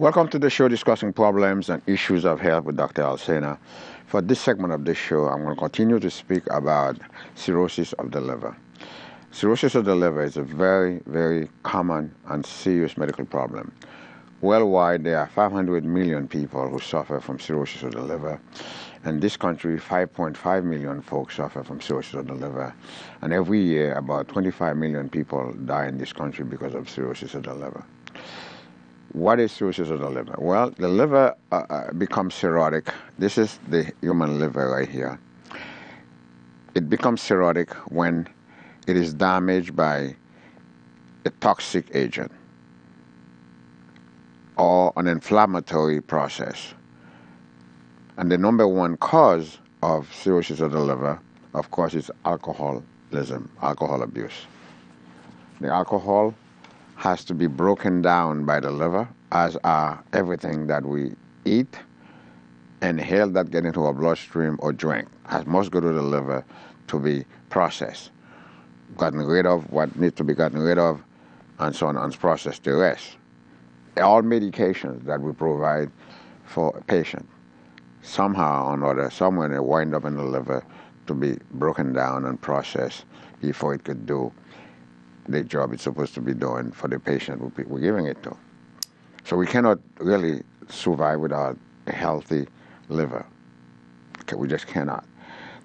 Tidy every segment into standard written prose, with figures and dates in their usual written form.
Welcome to the show discussing problems and issues of health with Dr. Alcena. For this segment of this show, I'm going to continue to speak about cirrhosis of the liver. Cirrhosis of the liver is a very, very common and serious medical problem. Worldwide, there are 500 million people who suffer from cirrhosis of the liver. In this country, 5.5 million folks suffer from cirrhosis of the liver. And every year, about 25 million people die in this country because of cirrhosis of the liver. What is cirrhosis of the liver? Well, the liver becomes cirrhotic. This is the human liver right here. It becomes cirrhotic when it is damaged by a toxic agent or an inflammatory process. And the number one cause of cirrhosis of the liver, of course, is alcoholism, alcohol abuse. The alcohol has to be broken down by the liver, as are everything that we eat, inhale that get into our bloodstream, or drink. It must go to the liver to be processed, gotten rid of what needs to be gotten rid of, and so on, and process the rest. All medications that we provide for a patient, somehow or another, somewhere they wind up in the liver to be broken down and processed before it could do the job it's supposed to be doing for the patient we're giving it to. So we cannot really survive without a healthy liver. Okay, we just cannot.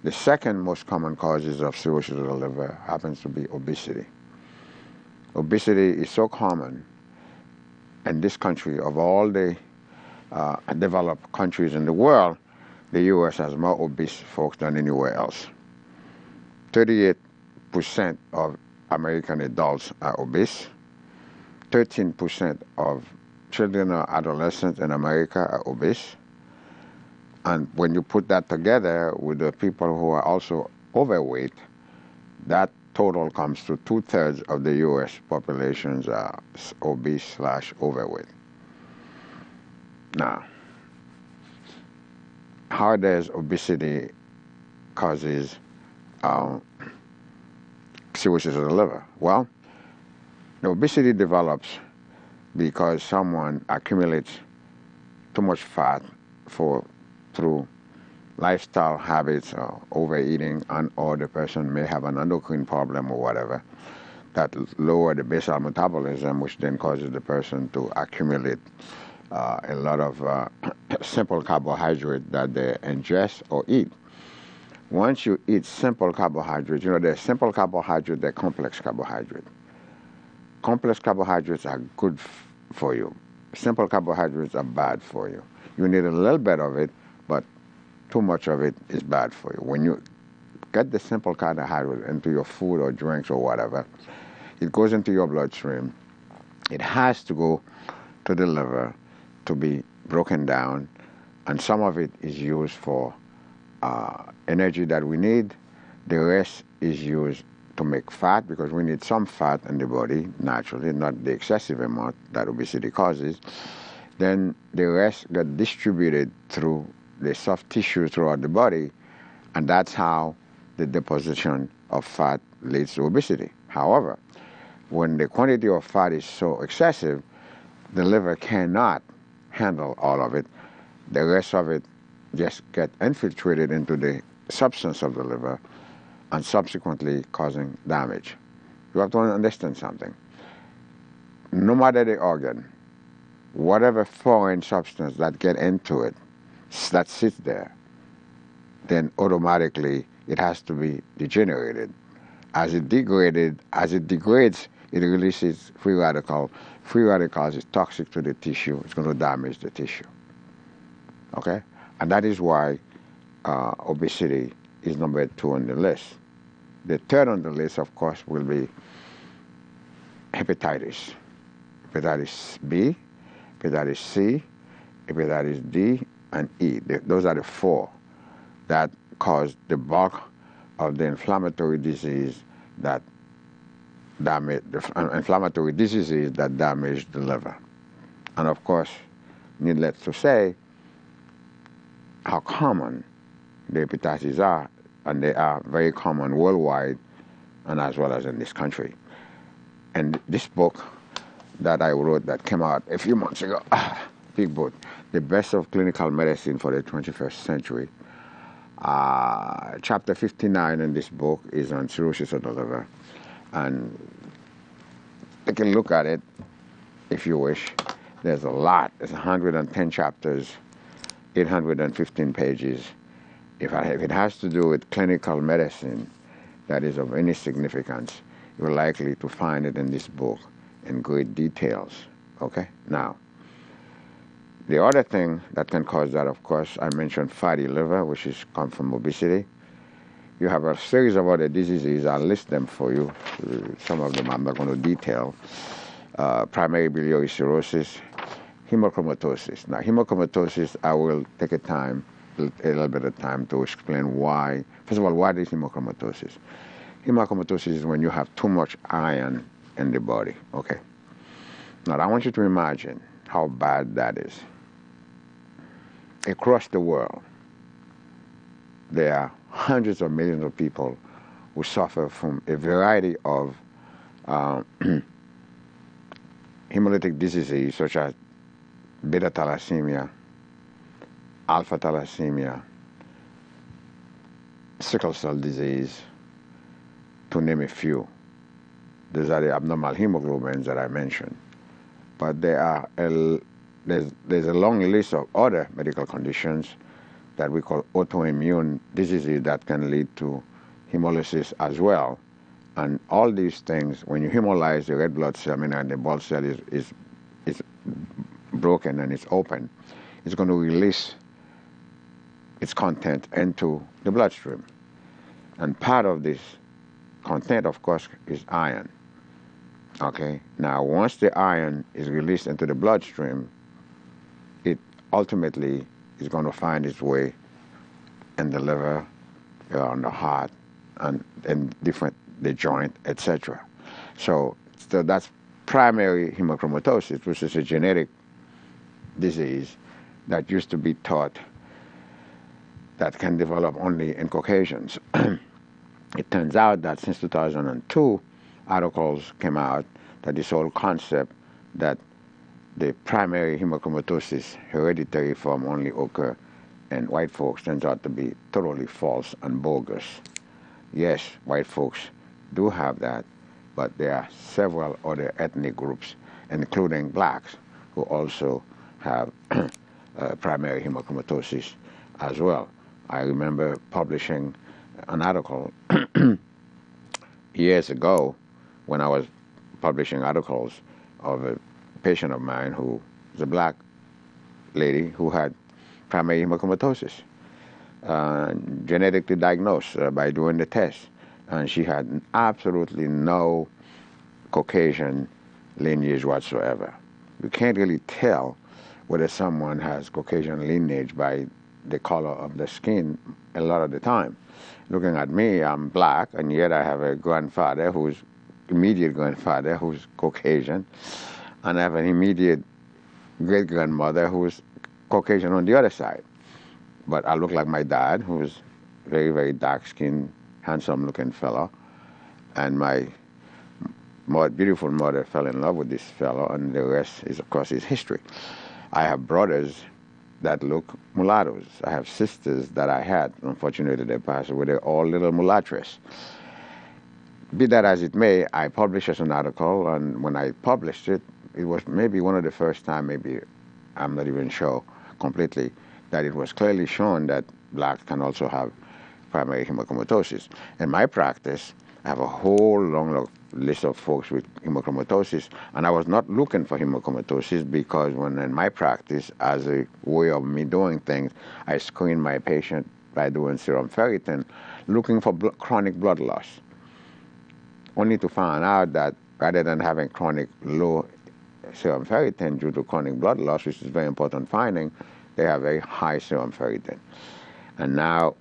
The second most common causes of cirrhosis of the liver happens to be obesity. Obesity is so common in this country. Of all the developed countries in the world, the U.S. has more obese folks than anywhere else. 38% of American adults are obese. 13% of children or adolescents in America are obese. And when you put that together with the people who are also overweight, that total comes to 2/3 of the U.S. populations are obese/overweight. Now, how does obesity causes cirrhosis of the liver? Well, the obesity develops because someone accumulates too much fat through lifestyle habits or overeating, or the person may have an endocrine problem or whatever that lower the basal metabolism, which then causes the person to accumulate a lot of simple carbohydrate that they ingest or eat. Once you eat simple carbohydrates, there's simple carbohydrate, there's complex carbohydrate. Complex carbohydrates are good for you. Simple carbohydrates are bad for you. You need a little bit of it, but too much of it is bad for you. When you get the simple carbohydrate into your food or drinks or whatever, it goes into your bloodstream. It has to go to the liver to be broken down, and some of it is used for energy that we need. The rest is used to make fat, because we need some fat in the body naturally, not the excessive amount that obesity causes. Then the rest get distributed through the soft tissue throughout the body, and that's how the deposition of fat leads to obesity. However, when the quantity of fat is so excessive, the liver cannot handle all of it. The rest of it just get infiltrated into the substance of the liver and subsequently causing damage. You have to understand something. No matter the organ, whatever foreign substance that get into it, that sits there, then automatically it has to be degenerated. As it degrades, it releases free radicals. Free radicals is toxic to the tissue. It's going to damage the tissue. Okay? And that is why obesity is number 2 on the list. The third on the list, of course, will be hepatitis. Hepatitis B, hepatitis C, hepatitis D, and E. Those are the 4 that cause the bulk of the inflammatory disease that damage the liver. And of course, needless to say, how common the hepatitis are, and they are very common worldwide and as well as in this country. And this book that I wrote that came out a few months ago, big book, The Best of Clinical Medicine for the 21st Century. Chapter 59 in this book is on cirrhosis of the liver. And you can look at it if you wish. There's a lot. There's 110 chapters, 815 pages. If it has to do with clinical medicine that is of any significance, you're likely to find it in this book in great details. Okay? Now, the other thing that can cause that, of course, I mentioned fatty liver, which is come from obesity. You have a series of other diseases. I'll list them for you. Some of them I'm not going to detail. Primary biliary cirrhosis, hemochromatosis. Now, hemochromatosis, I will take a little bit of time to explain why. First of all, what is hemochromatosis? Hemochromatosis is when you have too much iron in the body, okay? Now, I want you to imagine how bad that is. Across the world, there are hundreds of millions of people who suffer from a variety of hemolytic diseases such as beta thalassemia, alpha thalassemia, sickle cell disease, to name a few. These are the abnormal hemoglobins that I mentioned. But there's a long list of other medical conditions that we call autoimmune diseases that can lead to hemolysis as well. And all these things, when you hemolyze the red blood cell, and the blood cell is broken and it's open, it's going to release its content into the bloodstream. And part of this content, of course, is iron. Okay? Now, once the iron is released into the bloodstream, it ultimately is going to find its way in the liver, on the heart, and in the joint, etc. So that's primary hemochromatosis, which is a genetic disease that used to be thought that can develop only in Caucasians. It turns out that since 2002, articles came out that this whole concept that the primary hemochromatosis hereditary form only occur in white folks turns out to be totally false and bogus. Yes, white folks do have that, but there are several other ethnic groups, including blacks, who also have primary hemochromatosis as well. I remember publishing an article years ago when I was publishing articles of a patient of mine who was a black lady who had primary hemochromatosis, genetically diagnosed by doing the test. And she had absolutely no Caucasian lineage whatsoever. You can't really tell whether someone has Caucasian lineage by the color of the skin a lot of the time. Looking at me, I'm black, and yet I have a grandfather who's immediate grandfather who's Caucasian, and I have an immediate great-grandmother who's Caucasian on the other side. But I look like my dad, who's very, very dark-skinned, handsome-looking fellow, and my beautiful mother fell in love with this fellow, and the rest is, of course, is history. I have brothers that look mulattoes. I have sisters that I had. Unfortunately, they passed away. They're all little mulattoes. Be that as it may, I published an article, and when I published it, it was maybe one of the first time, maybe, I'm not even sure completely, that it was clearly shown that blacks can also have primary hemochromatosis. In my practice, I have a whole long list of folks with hemochromatosis, and I was not looking for hemochromatosis because when in my practice, as a way of me doing things, I screen my patient by doing serum ferritin, looking for chronic blood loss, only to find out that rather than having chronic low serum ferritin due to chronic blood loss, which is a very important finding, they have very high serum ferritin. And now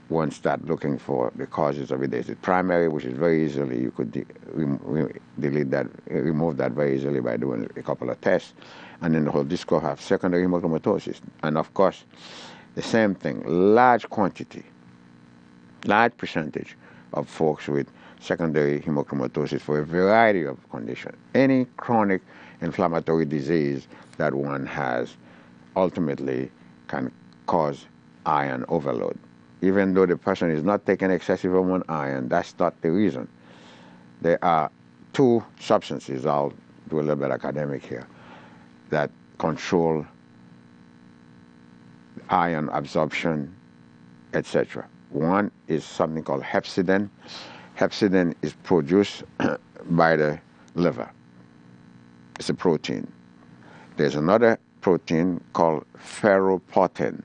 one start looking for the causes of it. Is it primary, which is very easily, you could remove that very easily by doing a couple of tests. And then the whole disco have secondary hemochromatosis. And of course, the same thing, large quantity, large percentage of folks with secondary hemochromatosis for a variety of conditions. Any chronic inflammatory disease that one has ultimately can cause iron overload. Even though the person is not taking excessive amount of iron, that's not the reason. There are two substances, I'll do a little bit academic here, that control iron absorption, etc. One is something called hepcidin. Hepcidin is produced by the liver. It's a protein. There's another protein called ferroportin.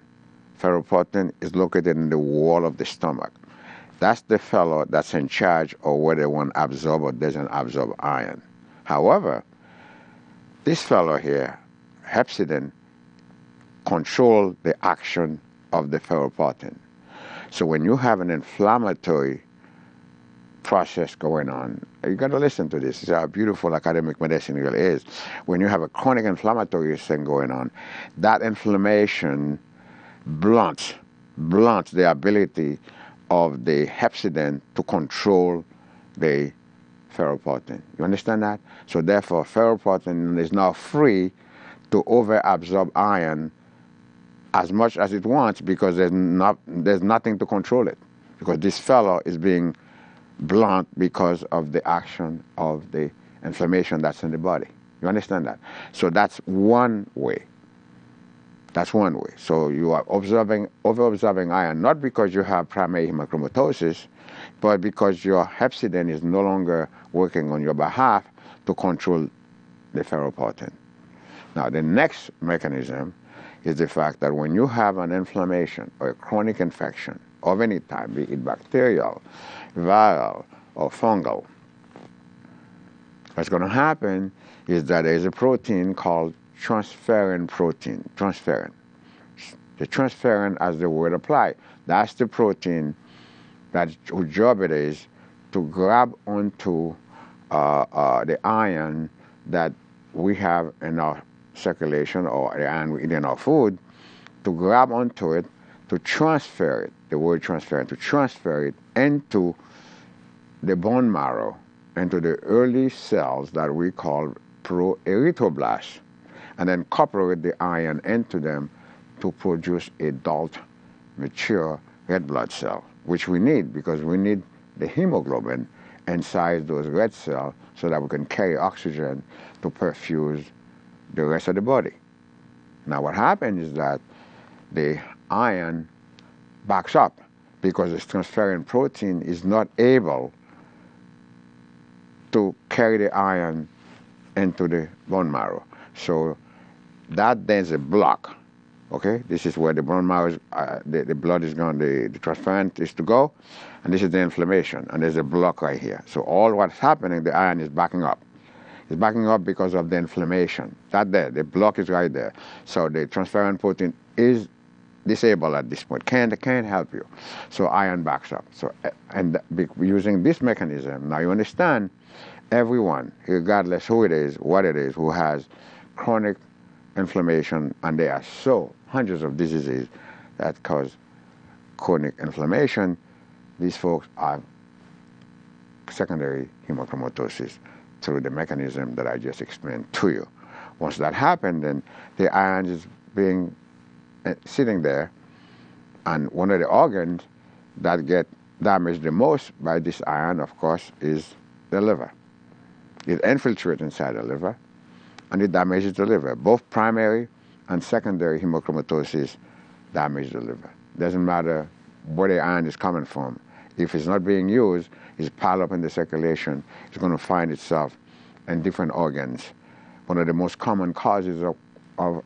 Ferroportin is located in the wall of the stomach. That's the fellow that's in charge of whether one absorbs or doesn't absorb iron. However, this fellow here, hepcidin, controls the action of the ferroportin. So when you have an inflammatory process going on, you got to listen to this. This is how beautiful academic medicine really is. When you have a chronic inflammatory thing going on, that inflammation blunts the ability of the hepcidin to control the ferroportin. You understand that? So therefore, ferroportin is now free to overabsorb iron as much as it wants because there's nothing to control it. Because this fellow is being blunt because of the action of the inflammation that's in the body. You understand that? So that's one way. That's one way. So you are over-absorbing iron, not because you have primary hemochromatosis, but because your hepcidin is no longer working on your behalf to control the ferroportin. Now, the next mechanism is the fact that when you have an inflammation or a chronic infection of any type, be it bacterial, viral, or fungal, what's going to happen is that there's a protein called transferrin protein, transferrin. The transferrin, as the word applies, that's the protein whose job it is to grab onto the iron that we have in our circulation or the iron we eat in our food, to grab onto it, to transfer it, the word transferrin, to transfer it into the bone marrow, into the early cells that we call proerythroblasts, and then couple the iron into them to produce adult, mature red blood cell, which we need because we need the hemoglobin inside those red cells so that we can carry oxygen to perfuse the rest of the body. Now what happens is that the iron backs up because this transferrin protein is not able to carry the iron into the bone marrow. So that there's a block. Okay, this is where the bone marrow, the blood is going, the transferrin is to go, and this is the inflammation, and there's a block right here. So all what's happening, the iron is backing up. It's backing up because of the inflammation. That there, the block is right there. So the transferrin protein is disabled at this point, can't help you. So iron backs up. So and using this mechanism, now you understand, everyone, regardless who it is, what it is, who has chronic inflammation, and there are hundreds of diseases that cause chronic inflammation, these folks are secondary hemochromatosis through the mechanism that I just explained to you. Once that happens, then the iron is sitting there, and one of the organs that get damaged the most by this iron, of course, is the liver. It infiltrates inside the liver, and it damages the liver. Both primary and secondary hemochromatosis damage the liver. Doesn't matter where the iron is coming from. If it's not being used, it's piled up in the circulation. It's going to find itself in different organs. One of the most common causes of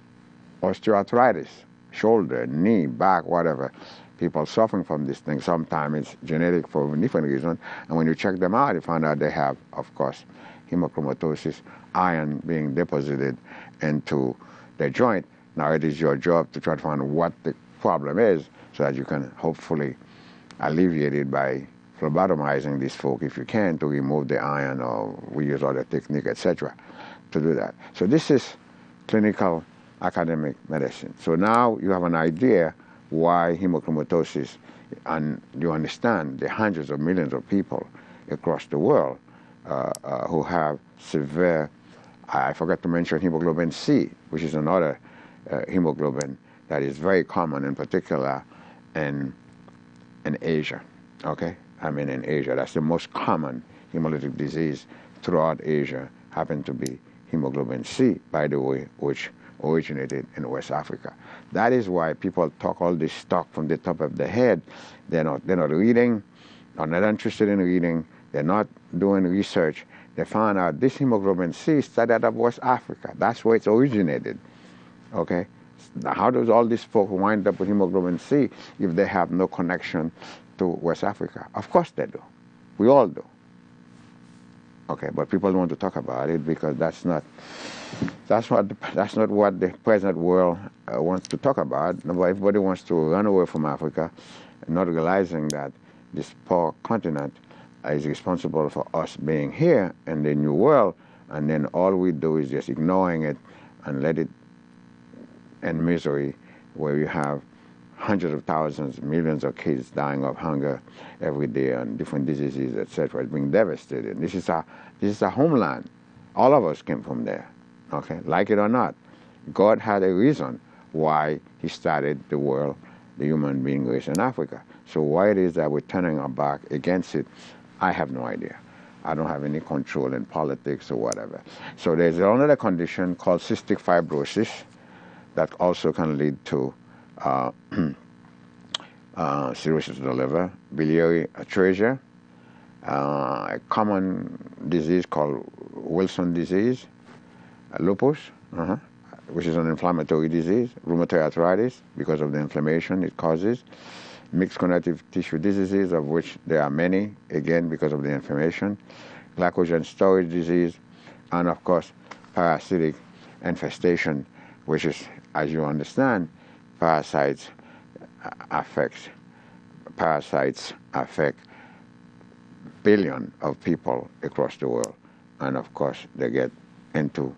osteoarthritis, shoulder, knee, back, whatever. People suffering from this thing. Sometimes it's genetic for different reasons. And when you check them out, you find out they have, of course, hemochromatosis, iron being deposited into the joint. Now it is your job to try to find what the problem is so that you can hopefully alleviate it by phlebotomizing these folk if you can, to remove the iron, or we use other technique, etc., to do that. So this is clinical academic medicine. So now you have an idea why hemochromatosis, and you understand the hundreds of millions of people across the world who have severe I forgot to mention hemoglobin C, which is another hemoglobin that is very common, in particular in Asia. Okay, I mean in Asia, that's the most common hemolytic disease throughout Asia. Happened to be hemoglobin C, by the way, which originated in West Africa. That is why people talk all this stuff from the top of their head. They're not reading, are not interested in reading. They're not doing research. They found out this hemoglobin C started out of West Africa. That's where it's originated. Okay, now, how does all these folk wind up with hemoglobin C if they have no connection to West Africa? Of course they do. We all do. Okay, but people don't want to talk about it because that's not what the present world wants to talk about. Everybody wants to run away from Africa, not realizing that this poor continent is responsible for us being here in the new world, and then all we do is just ignoring it and let it in misery, where you have hundreds of thousands, millions of kids dying of hunger every day and different diseases, etc. It's being devastated. This is our homeland. All of us came from there. Okay, like it or not, God had a reason why He started the world, the human being race in Africa. So why it is that we're turning our back against it, I have no idea. I don't have any control in politics or whatever. So there's another condition called cystic fibrosis that also can lead to cirrhosis of the liver, biliary atresia, a common disease called Wilson disease, lupus, which is an inflammatory disease, rheumatoid arthritis, because of the inflammation it causes, mixed connective tissue diseases, of which there are many, again, because of the inflammation, glycogen storage disease, and of course, parasitic infestation, which is, as you understand, parasites affect billions of people across the world, and of course they get into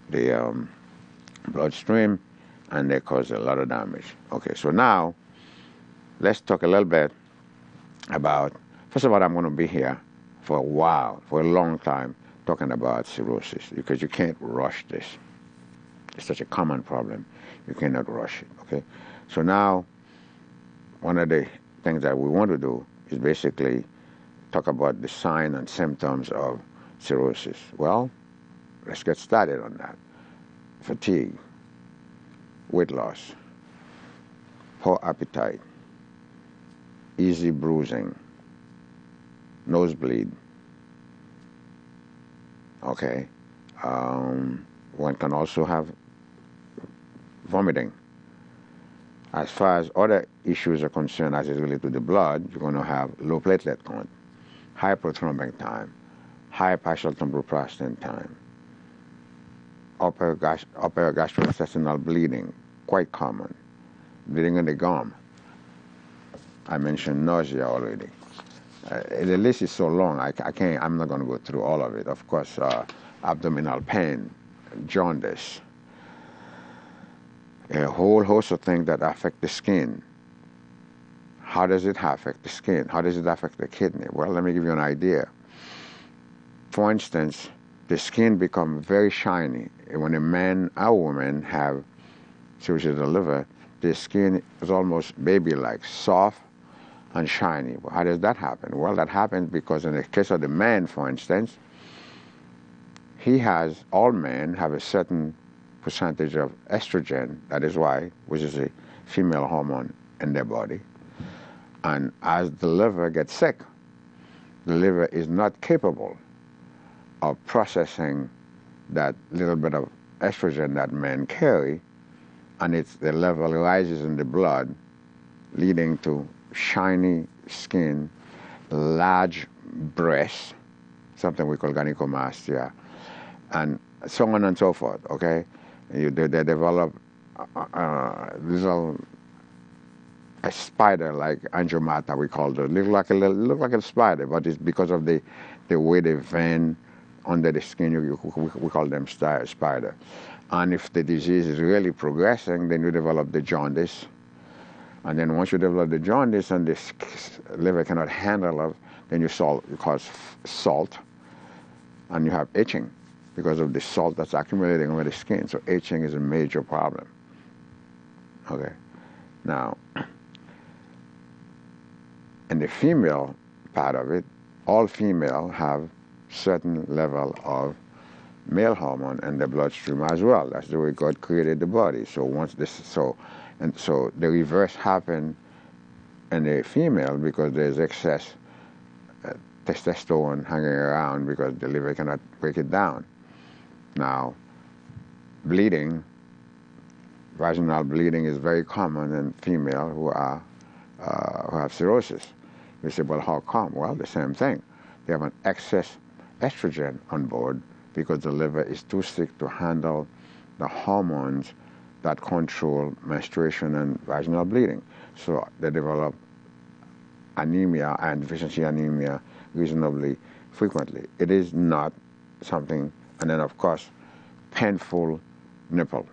the bloodstream and they cause a lot of damage. Okay, so now let's talk a little bit about, first of all, I'm going to be here for a while, for a long time, talking about cirrhosis, because you can't rush this. It's such a common problem. You cannot rush it, okay? So now, one of the things that we want to do is basically talk about the signs and symptoms of cirrhosis. Well, let's get started on that. Fatigue, weight loss, poor appetite, easy bruising, nosebleed, okay? One can also have vomiting. As far as other issues are concerned, as is related to the blood, you're going to have low platelet count, high prothrombic time, high partial thromboprostin time, upper gastrointestinal bleeding, quite common, bleeding in the gum. I mentioned nausea already. The list is so long, I'm not going to go through all of it. Of course, abdominal pain, jaundice, a whole host of things that affect the skin. How does it affect the skin? How does it affect the kidney? Well, let me give you an idea. For instance, the skin becomes very shiny. When a man or woman have cirrhosis of the liver, the skin is almost baby-like, soft and shiny. Well, how does that happen? Well, that happens because in the case of the man, for instance, all men have a certain percentage of estrogen, that is why, which is a female hormone in their body. And as the liver gets sick, the liver is not capable of processing that little bit of estrogen that men carry, and the level rises in the blood, leading to shiny skin, large breasts, something we call gynecomastia, and so on and so forth, okay? They develop a spider like angiomata, we call it. Look like a spider, but it's because of the way they vein under the skin. We call them spider. And if the disease is really progressing, then you develop the jaundice. And then once you develop the jaundice and the liver cannot handle it, then you cause salt, and you have itching. because of the salt that's accumulating over the skin. So itching is a major problem. Okay. Now, in the female part of it, all female have certain level of male hormone in the bloodstream as well. That's the way God created the body. So once this, so the reverse happened in the female because there's excess testosterone hanging around because the liver cannot break it down. Now, bleeding, vaginal bleeding is very common in female who have cirrhosis. We say, well, how come? Well, the same thing. They have an excess estrogen on board because the liver is too sick to handle the hormones that control menstruation and vaginal bleeding. So they develop anemia and deficiency anemia reasonably frequently. It is not something, and then of course, painful nipple.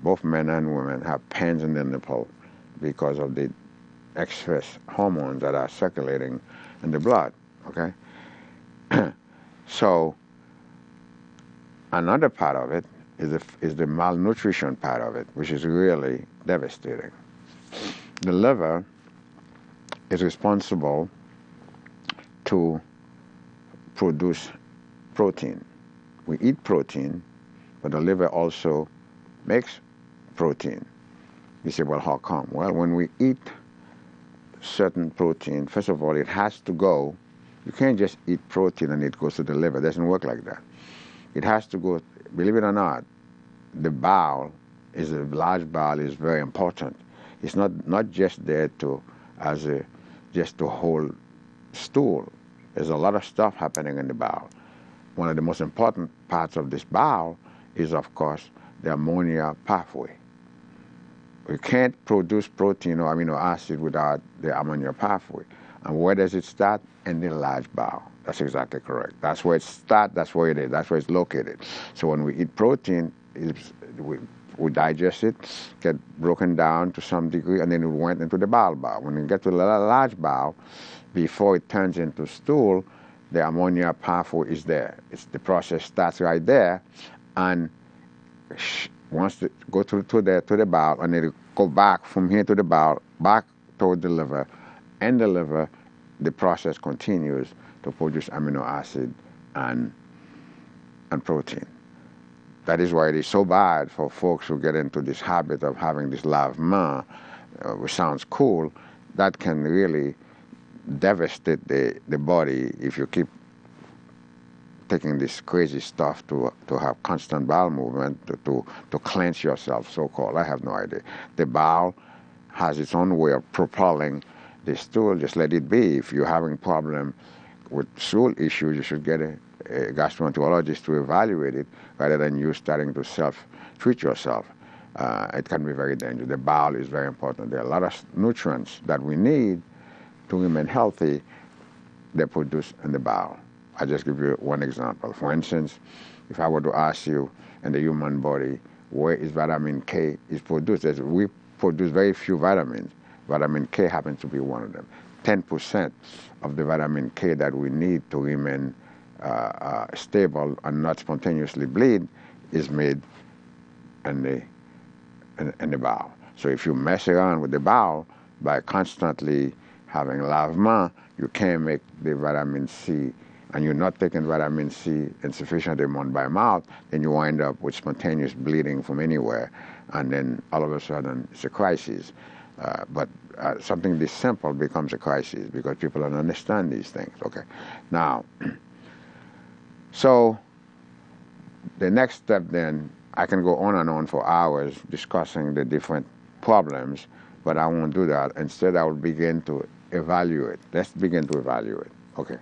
Both men and women have pains in the nipple because of the excess hormones that are circulating in the blood, okay? So another part of it is the malnutrition part of it, which is really devastating. The liver is responsible to produce protein. We eat protein, but the liver also makes protein. You say, well, how come? Well, when we eat certain protein, first of all, it has to go. You can't just eat protein and it goes to the liver. It doesn't work like that. It has to go, believe it or not, the bowel is a large bowel is very important. It's not just there just to hold stool. There's a lot of stuff happening in the bowel. One of the most important parts of this bowel is, of course, the ammonia pathway. We can't produce protein or amino acid without the ammonia pathway. And where does it start? In the large bowel. That's exactly correct. That's where it starts, that's where it is, that's where it's located. So when we eat protein, we digest it, get broken down to some degree, and then it went into the bowel. When you get to the large bowel, before it turns into stool, the ammonia pathway is there. The process starts right there, and once it go to the bowel, and then it go back from here to the bowel, back toward the liver, and the liver, the process continues to produce amino acid and protein. That is why it is so bad for folks who get into this habit of having this lavement, which sounds cool. That can really devastate the body if you keep taking this crazy stuff to have constant bowel movement, to cleanse yourself, so-called. I have no idea. The bowel has its own way of propelling the stool. Just let it be. If you're having problem with stool issues, you should get a gastroenterologist to evaluate it rather than you starting to self-treat yourself. It can be very dangerous. The bowel is very important. There are a lot of nutrients that we need to remain healthy. They're produced in the bowel. I'll just give you one example. For instance, if I were to ask you in the human body, where is vitamin K is produced? We produce very few vitamins. Vitamin K happens to be one of them. 10% of the vitamin K that we need to remain stable and not spontaneously bleed is made in the bowel. So if you mess around with the bowel by constantly having lavement, you can't make the vitamin C, and you're not taking vitamin C in sufficient amount by mouth, then you wind up with spontaneous bleeding from anywhere, and then all of a sudden it's a crisis. But something this simple becomes a crisis because people don't understand these things. Okay, now, so the next step then, I can go on and on for hours discussing the different problems, but I won't do that. Instead, I will begin to evaluate. Let's begin to evaluate. Okay.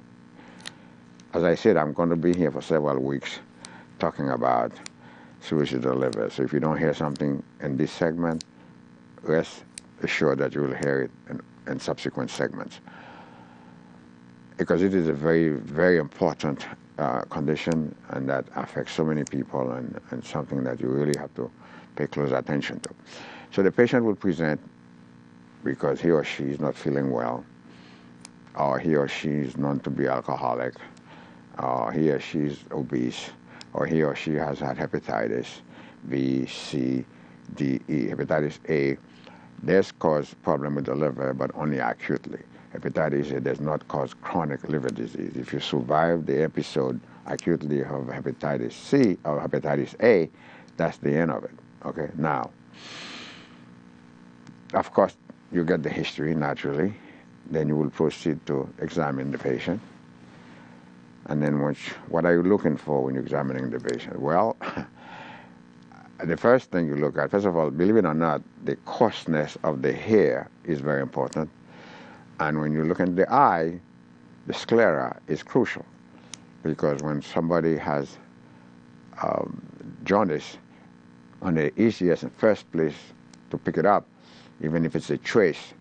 As I said, I'm going to be here for several weeks talking about cirrhosis of the liver. So if you don't hear something in this segment, rest assured that you will hear it in subsequent segments. Because it is a very, very important condition, and that affects so many people, and something that you really have to pay close attention to. So the patient will present because he or she is not feeling well, or he or she is known to be alcoholic, or he or she is obese, or he or she has had hepatitis B, C, D, E. Hepatitis A does cause problem with the liver, but only acutely. Hepatitis A does not cause chronic liver disease. If you survive the episode acutely of hepatitis C or hepatitis A, that's the end of it. Okay, now, of course, you get the history naturally. Then you will proceed to examine the patient. And then what are you looking for when you're examining the patient? Well, the first thing you look at, first of all, believe it or not, the coarseness of the hair is very important. And when you look at the eye, the sclera is crucial. Because when somebody has jaundice, on the easiest and first place to pick it up, even if it's a trace,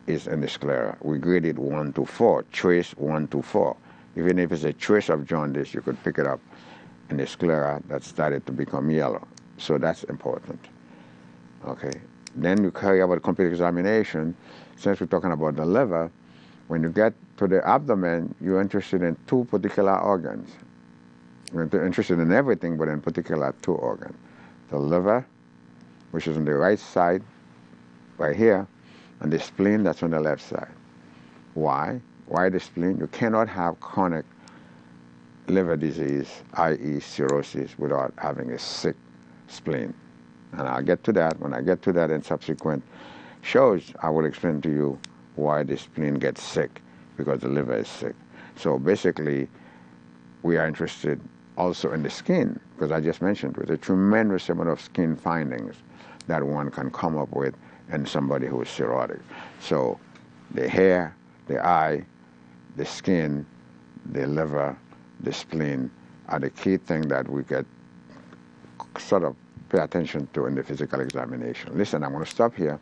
is in the sclera. We grade it 1 to 4, trace 1 to 4. Even if it's a trace of jaundice, you could pick it up in the sclera that started to become yellow. So that's important. Okay. Then you carry out a complete examination. Since we're talking about the liver, when you get to the abdomen, you're interested in 2 particular organs. You're interested in everything, but in particular 2 organs. The liver, which is on the right side, right here, and the spleen, that's on the left side. Why? Why the spleen? You cannot have chronic liver disease, i.e. cirrhosis, without having a sick spleen. And I'll get to that. When I get to that in subsequent shows, I will explain to you why the spleen gets sick, because the liver is sick. So basically, we are interested also in the skin, because I just mentioned there's a tremendous amount of skin findings that one can come up with in somebody who is cirrhotic. So the hair, the eye, the skin, the liver, the spleen are the key thing that we get sort of pay attention to in the physical examination. Listen, I'm going to stop here.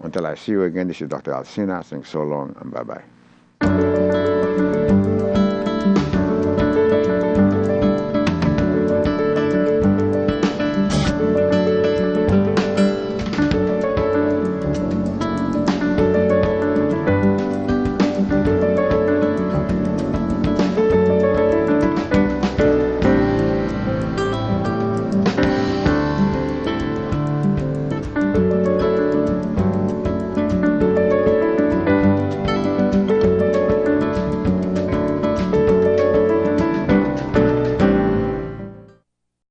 Until I see you again, this is Dr. Alcena saying so long and bye-bye.